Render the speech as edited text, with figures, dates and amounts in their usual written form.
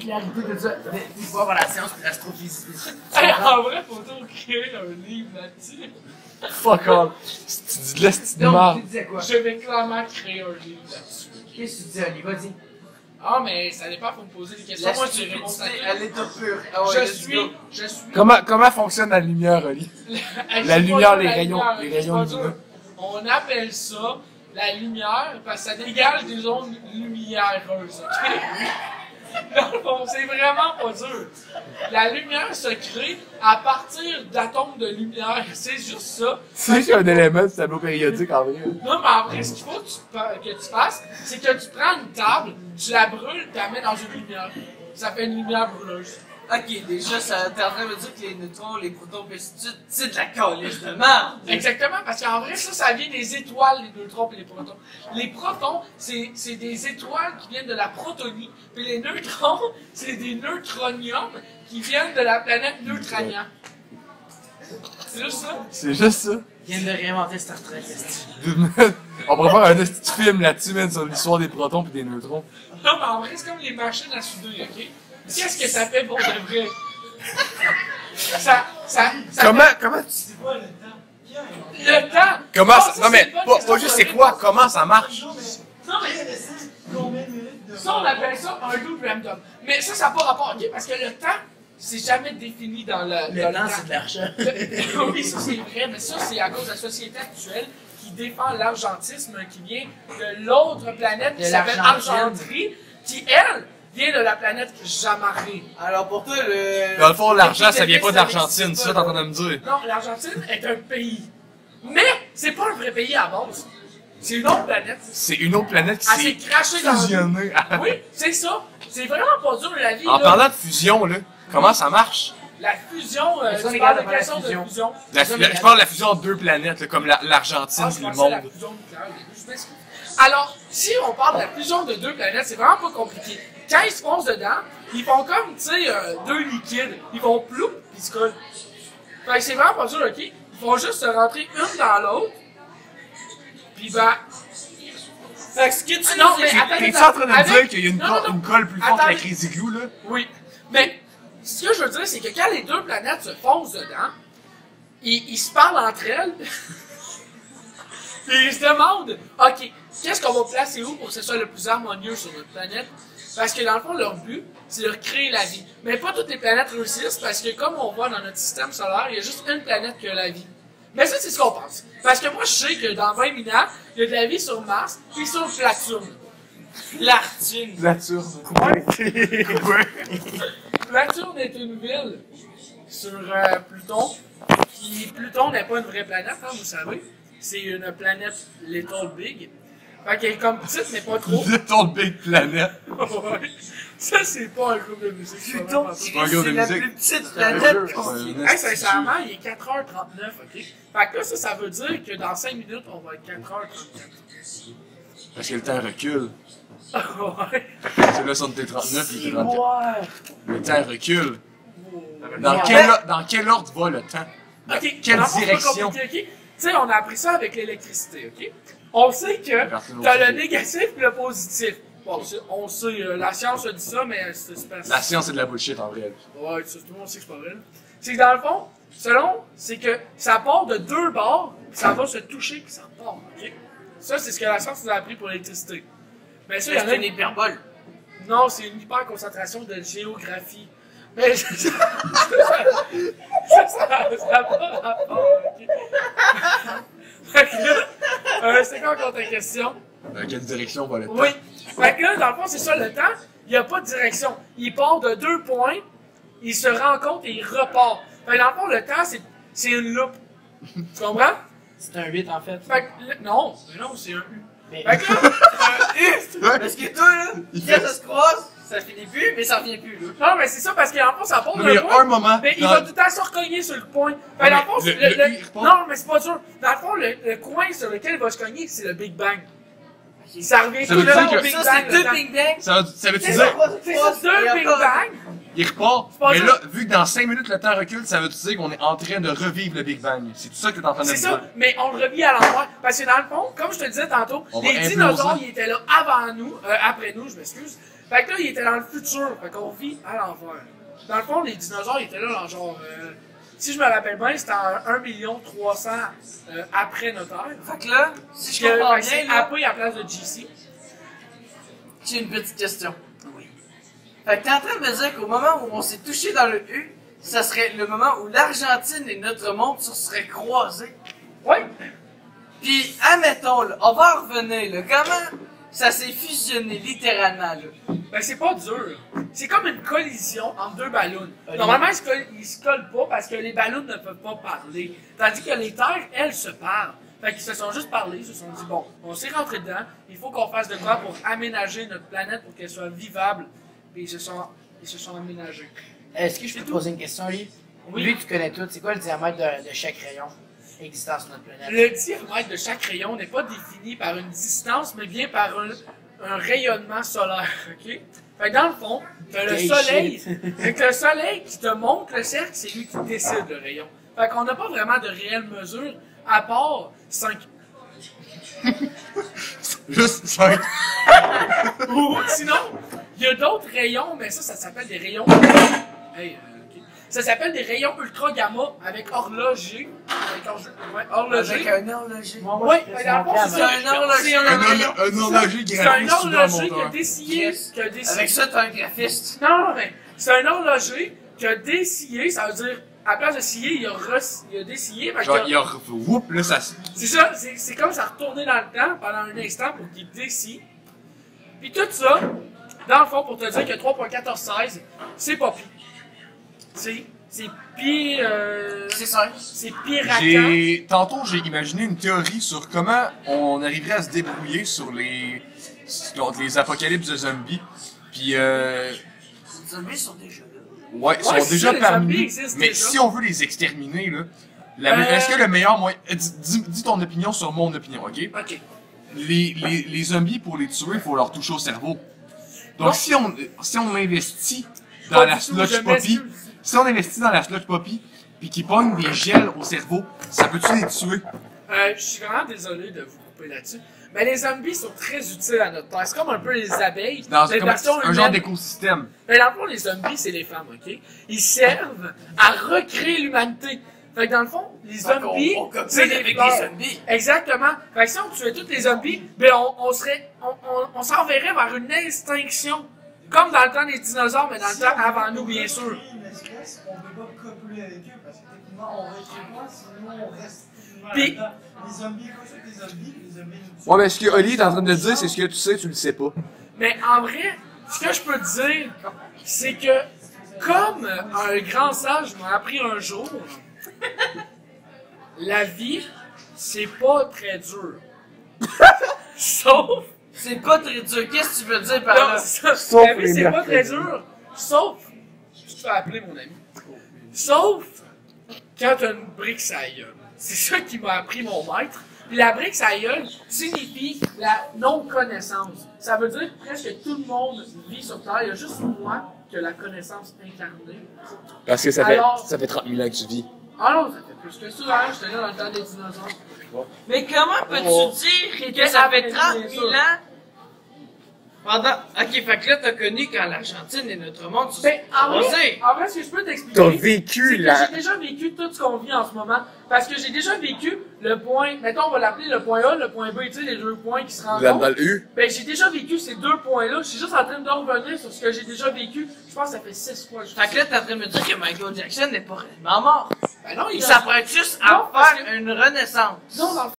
clarité de ça. Tu vas voir la séance d'astrophysique. Hey, en vrai, faut donc créer un livre là-dessus. Fuck all. Tu dis là, c'est une Donc, merde. tu disais quoi? Je vais clairement créer un livre là-dessus. Qu'est-ce que tu dis, Oli? Vas-y. Ah, mais ça dépend, faut me poser des questions. Moi, je réponds à l'état pur. Ah ouais, je suis. Comment fonctionne la lumière, Oli? La lumière, les rayons lumineux. On appelle ça la lumière parce que ça dégage des ondes lumiéreuses, ok? Dans le fond, c'est vraiment pas dur. La lumière se crée à partir d'atomes de lumière, c'est juste ça. C'est un élément du tableau périodique en vrai. Non, mais en vrai, ce qu'il faut que tu fasses, c'est que tu prends une table, tu la brûles, tu la mets dans une lumière. Ça fait une lumière brûleuse. Ok, déjà, t'es en train de me dire que les neutrons, les protons, c'est de la calèche de merde. Exactement, parce qu'en vrai, ça vient des étoiles, les neutrons et les protons. Les protons, c'est des étoiles qui viennent de la protonie, puis les neutrons, c'est des neutroniums qui viennent de la planète Neutrania. C'est juste ça. C'est juste ça. Ils viennent de réinventer Star Trek, On pourrait faire un petit film là-dessus, man, sur l'histoire des protons et des neutrons. Non, mais en vrai, c'est comme les machines à souder, ok? Qu'est-ce que ça fait pour de vrai? Comment C'est quoi le temps? Le temps! Comment Ah, ça... Non mais, pas juste c'est quoi, comment ça marche? Non, mais ça, on appelle ça un loop random. Mais ça n'a pas rapport, ok? Parce que le temps, c'est jamais défini dans le temps, c'est de l'argent. Oui, ça c'est vrai, mais ça c'est à cause de la société actuelle qui défend l'argentisme qui vient de l'autre planète qui s'appelle Argentrie, qui elle vient de la planète Jamaré. Alors pour toi, Dans le fond, l'argent, ça vient pas d'Argentine, c'est ça que t'es en train de me dire. Non, l'Argentine est un pays. Mais c'est pas un vrai pays à base. C'est une autre planète. C'est une autre planète qui Elle s'est s'est crachée dans fusionnée. Oui, c'est ça. C'est vraiment pas dur la vie. En là. parlant de fusion, là, comment ça marche? La fusion, ça, tu les parles gars, de la quelle sorte de fusion. fusion? Je parle de la fusion de deux planètes, là, comme l'Argentine Ah, et je le pensais à la monde. fusion nucléaire. Je m'excuse. Alors, si on parle de la fusion de deux planètes, c'est vraiment pas compliqué. Quand ils se foncent dedans, ils font comme, tu sais, deux liquides. Ils vont ploup, puis ils se collent. Fait que c'est vraiment pas dur, ok? Ils vont juste se rentrer une dans l'autre. Puis ben. Fait que ce que tu Non, dis, mais c'est- attends, T'es-tu en train de me avec- dire qu'il y a Non, une colle plus forte Attends. que la Crazy Glue, là? Oui. Mais, ce que je veux dire, c'est que quand les deux planètes se foncent dedans, ils se parlent entre elles. Puis ils se demandent, OK, qu'est-ce qu'on va placer où pour que ce soit le plus harmonieux sur notre planète? Parce que dans le fond, leur but, c'est de recréer la vie. Mais pas toutes les planètes réussissent, parce que comme on voit dans notre système solaire, il y a juste une planète qui a la vie. Mais ça, c'est ce qu'on pense. Parce que moi, je sais que dans 20 000 ans, il y a de la vie sur Mars, puis sur Saturne. Lartune. Saturne. Saturne est une ville sur Pluton. Pluton n'est pas une vraie planète, hein, vous savez. C'est une planète Little Big. Fait qu'elle est comme petite, mais pas trop. Little Big Planet. Ouais. Ça, c'est pas un groupe de musique. Pluton, c'est pas un groupe de c'est la musique. plus petite C'est un planète jeu, qu'on c'est vit. un Hey, sincèrement, il est 4h39, ok? Fait que là, ça veut dire que dans 5 minutes, on va être 4h34. Parce que le temps recule. Ouais. C'est là, sur le T39, il est 34. Ouais. Le temps recule. Ouais. Dans quel ordre va le temps? Ok, Quelle dans le fond, c'est pas direction? compliqué, ok? Tu sais, on a appris ça avec l'électricité, ok? On sait que t'as le négatif et le positif. Bon, on sait, la science a dit ça, mais c'est pas La science, c'est de la bullshit, en vrai. Ouais, tout le monde sait que c'est pas vrai. C'est que dans le fond, c'est que ça part de deux bords, puis ça va se toucher, puis ça part, ok? Ça, c'est ce que la science nous a appris pour l'électricité. Mais ça, il y en a C'est une hyperbole. Non, c'est une hyper-concentration de géographie. Mais ça n'a pas rapport, ok? Fait que là, c'est quoi encore ta question? Dans quelle direction va le temps? Oui. Fait que là, dans le fond, c'est ça, le temps, il n'y a pas de direction. Il part de 2 points, il se rencontre et il repart. Fait que dans le fond, le temps, c'est une loupe. Tu comprends? C'est un 8 en fait. Fait que, non, c'est un U. Mais- Fait que là, Parce que toi, là, quand ça se croise, ça finit plus, mais ça revient plus, là. non, mais c'est ça, parce que dans le fond, ça part Non, mais il y d'un a point. un moment. Mais il dans- va tout le temps se recogner sur le point. Fait que dans le fond, le le- U, il repart. non, mais c'est pas sûr. Dans le fond, le coin sur lequel il va se cogner, c'est le Big Bang. Ça revient Ça tout veut le dire temps que- au Big Ça, Bang. c'est le deux temps. Big Bang. Ça veut-tu C'est dire, ça, c'est ça, deux Big Bang. il repart, pas mais ça. là, vu que dans 5 minutes le temps recule, ça veut-tu dire qu'on est en train de revivre le Big Bang? C'est tout ça que t'es en train de me C'est dire? ça, mais on le revit à l'endroit. Parce que dans le fond, comme je te le disais tantôt, On va les imploser. dinosaures, ils étaient là avant nous, après nous, je m'excuse. Fait que là, il était dans le futur. Fait qu'on vit à l'envers. Dans le fond, les dinosaures, ils étaient là dans genre... si je me rappelle bien, c'était en 1,3 million après notre ère. Fait que là, si je Que, comprends fait que c'est bien, là, AP à la place de GC. j'ai une petite question. Oui. Fait que t'es en train de me dire qu'au moment où on s'est touché dans le U, ça serait le moment où l'Argentine et notre monde se seraient croisés. Oui. Puis, admettons, là, on va en revenir, là, comment ça s'est fusionné, littéralement, là. Ben, c'est pas dur. C'est comme une collision entre deux ballons. Normalement, ils se collent pas parce que les ballons ne peuvent pas parler. Tandis que les terres, elles, se parlent. Fait qu'ils se sont juste parlé, ils se sont dit, bon, on s'est rentré dedans, il faut qu'on fasse de quoi pour aménager notre planète pour qu'elle soit vivable. Puis ils se sont aménagés. Est-ce que je peux te poser une question, Lee? Oui. Lui, tu connais tout. C'est quoi le diamètre de chaque rayon existant sur notre planète? Le diamètre de chaque rayon n'est pas défini par une distance, mais bien par un rayonnement solaire, ok? Fait que dans le fond, t'as le Gay soleil. shit. Fait que le soleil qui te montre le cercle, c'est lui qui décide le rayon. Fait qu'on n'a pas vraiment de réelle mesure, à part 5. Juste 5. Ou sinon, il y a d'autres rayons, mais ça s'appelle des rayons. Hey, ok. Ça s'appelle des rayons ultra gamma avec horloger. Avec Horloger. un horloger. Oui, dans le fond, c'est un horloger. Un horloger C'est un graphiste sur un horloger qui a monteur. dessillé. Avec ça, t'as un graphiste. Non, mais c'est un horloger qui a dessillé, ça veut dire, à la place de scier, il a dessillé. Fait Genre, qu'il il a whoop, là, ça. C'est ça, c'est comme ça retourner dans le temps pendant un instant pour qu'il dessille. Puis tout ça, dans le fond, pour te dire que 3.1416, c'est pas pire. C'est pire. C'est ça. C'est pire raquant. Tantôt, j'ai imaginé une théorie sur comment on arriverait à se débrouiller contre les apocalypses de zombies. Puis, Les zombies sont déjà là. ouais, ils sont c'est déjà ça, les parmi zombies nous. existent Mais déjà. si on veut les exterminer, là, est-ce que le meilleur moyen. Dis ton opinion sur mon opinion, ok? Ok. Les zombies, pour les tuer, il faut leur toucher au cerveau. Non. Donc, si on investit dans Pas la du tout, sludge je poppy, m'excuse. si on investit dans la sludge poppy, puis qu'ils pognent des gels au cerveau, ça peut-tu les tuer? Je suis vraiment désolé de vous couper là-dessus. Mais les zombies sont très utiles à notre terre. C'est comme un peu les abeilles. Dans les comme versions un genre humaines. d'écosystème. Mais dans le fond, les zombies, c'est les femmes, ok? Ils servent à recréer l'humanité. Fait que dans le fond, les zombies, On copule c'est avec fleurs. les zombies. Exactement. Fait que si on tuait tous les zombies, ben on s'enverrait vers une extinction. Comme dans le temps des dinosaures, mais dans le temps avant nous, bien sûr. Une espèce, on peut pas copuler avec eux parce que techniquement on recrée pas, sinon on reste. Puis- Là, les zombies, quoi, c'est des zombies, les zombies nous tuent. Ouais, mais ce que Oli est en train de dire, c'est ce que tu sais, tu le sais pas. Mais en vrai, ce que je peux te dire, c'est que, comme un grand sage m'a appris un jour, la vie, c'est pas très dur. Sauf. C'est pas très dur. Qu'est-ce que tu veux dire par Non, là? ça, Sauf la vie, les c'est pas mercredis. très dur. Sauf. Tu te fais appeler, mon ami. Sauf quand t'as une brique sur la gueule. C'est ça qui m'a appris mon maître. Puis la brique sur la gueule signifie la non-connaissance. Ça veut dire que presque tout le monde vit sur Terre. Il y a juste moi qui a la connaissance incarnée. Parce que Alors- ça fait 30 000 ans que tu vis. Ah non, ça fait plus que ça. Hein? J'étais là dans le temps des dinosaures. Mais comment peux-tu dire que ça fait 30 000 ans pendant... Ok, fait que là, t'as connu quand l'Argentine et notre monde se sont Ben, croisés. en vrai, ce que je peux t'expliquer, T'as vécu c'est que la- j'ai déjà vécu tout ce qu'on vit en ce moment. Parce que j'ai déjà vécu le point, mettons, on va l'appeler le point A, le point B, tu sais, les deux points qui se rencontrent. le U? Ben, j'ai déjà vécu ces deux points-là. Je suis juste en train de revenir sur ce que j'ai déjà vécu. Je pense que ça fait 6 fois. Fait que là, t'es en train de me dire que Michael Jackson n'est pas réellement mort. Ben non, Il s'apprête juste à Non, parce faire une renaissance. Non, dans le